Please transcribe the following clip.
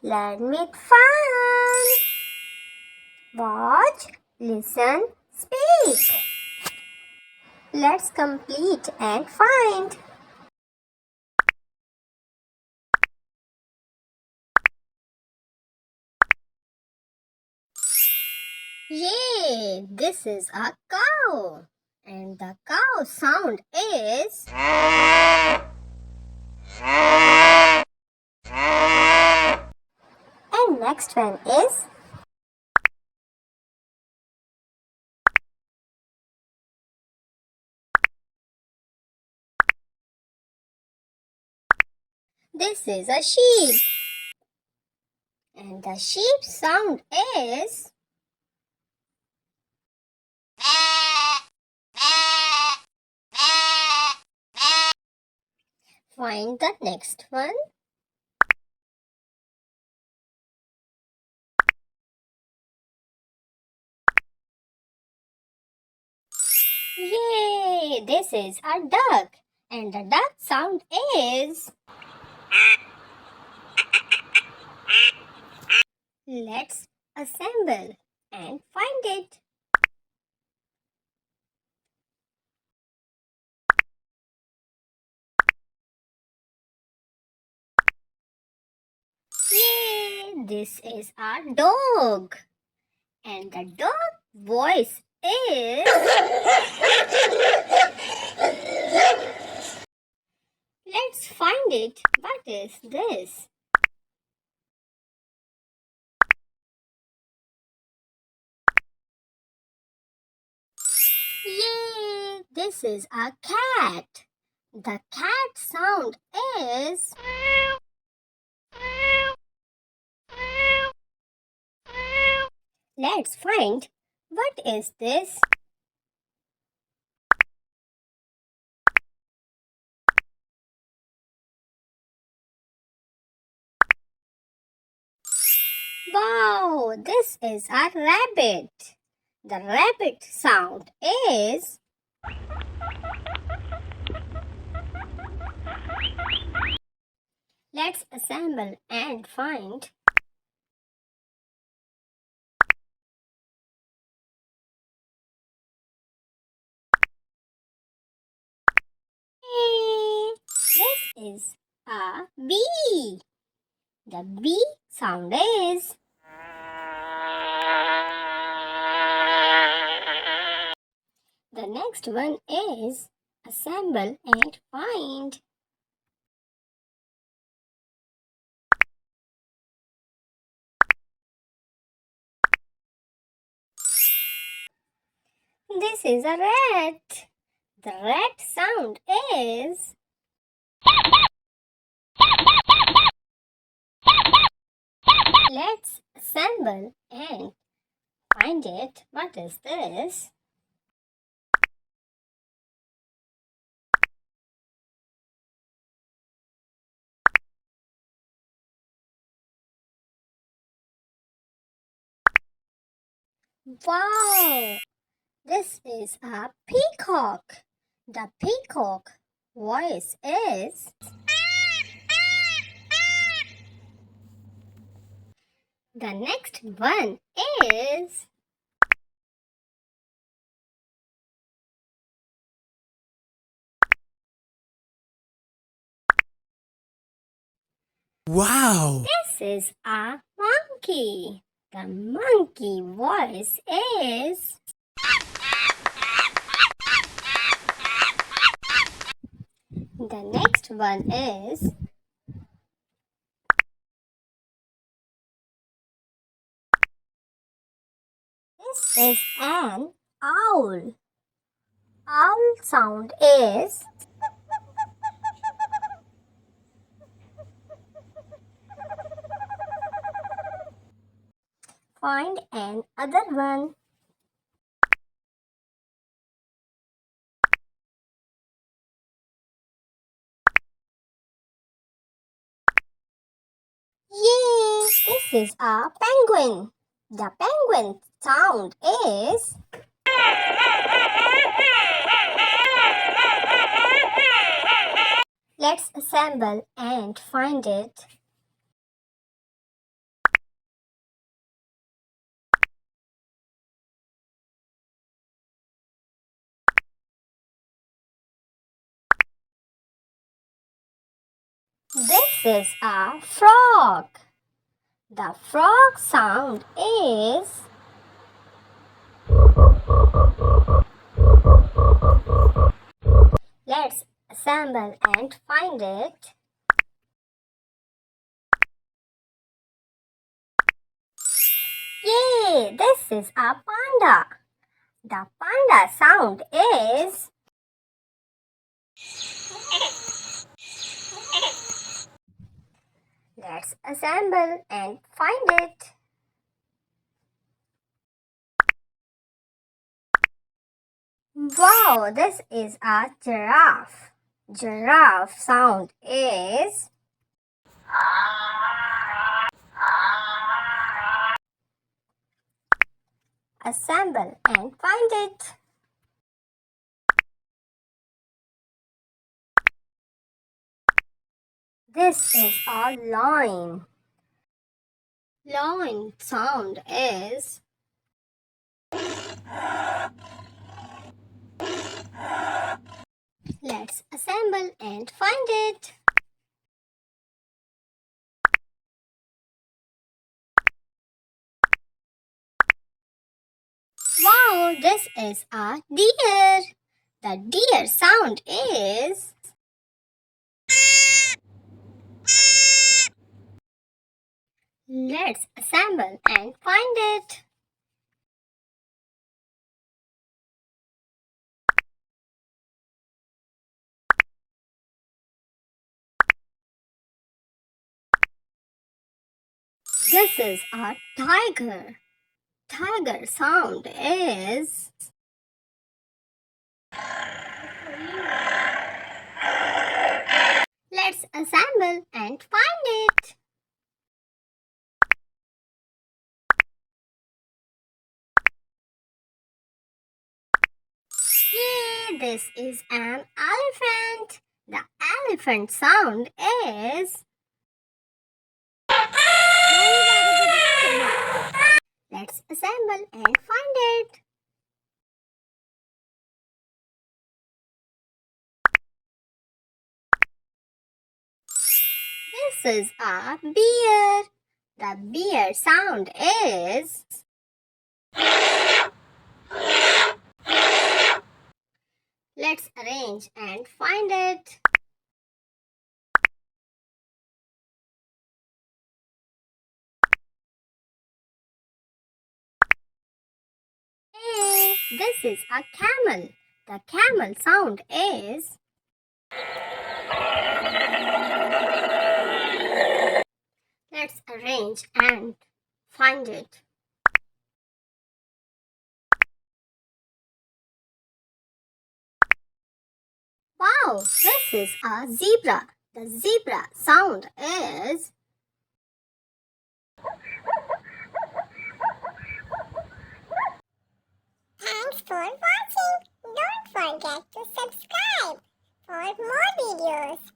Learn with fun. Watch, listen, speak. Let's complete and find. Yay! This is a cow. And the cow sound is. And next one is. This is a sheep. And the sheep sound is. Find the next one. Yay! This is a duck. And the duck sound is. Let's assemble and find it. Yay! This is our dog. And the dog voice is. Let's find it. What is this? Yay! This is a cat. The cat sound is. Let's find what is this? Wow, this is a rabbit. The rabbit sound is. Let's assemble and find. Hey, this is a bee. The bee sound is. The next one is assemble and find. This is a rat. The rat sound is. Let's assemble and find it. What is this? Wow! This is a peacock. The peacock voice is. The next one is. Wow! This is a monkey. The monkey voice is. The next one is. This is an owl. Owl sound is. Find another one. Yay! This is a penguin. The penguin sound is. Let's assemble and find it. This is a frog. The frog sound is. Let's assemble and find it. Yay! This is a panda. The panda sound is. Let's assemble and find it. Wow, this is a giraffe. Giraffe sound is. Assemble and find it. This is a lion. Lion sound is. Let's assemble and find it. Wow, this is a deer. The deer sound is. Let's assemble and find it. This is a tiger. Tiger sound is. Let's assemble and find it. Yay, this is an elephant. The elephant sound is. Let's assemble and find it. This is a bear. The bear sound is. Let's arrange and find it. Hey, this is a camel. The camel sound is. Let's arrange and find it. Wow, this is a zebra. The zebra sound is. Thanks for watching. Don't forget to subscribe for more videos.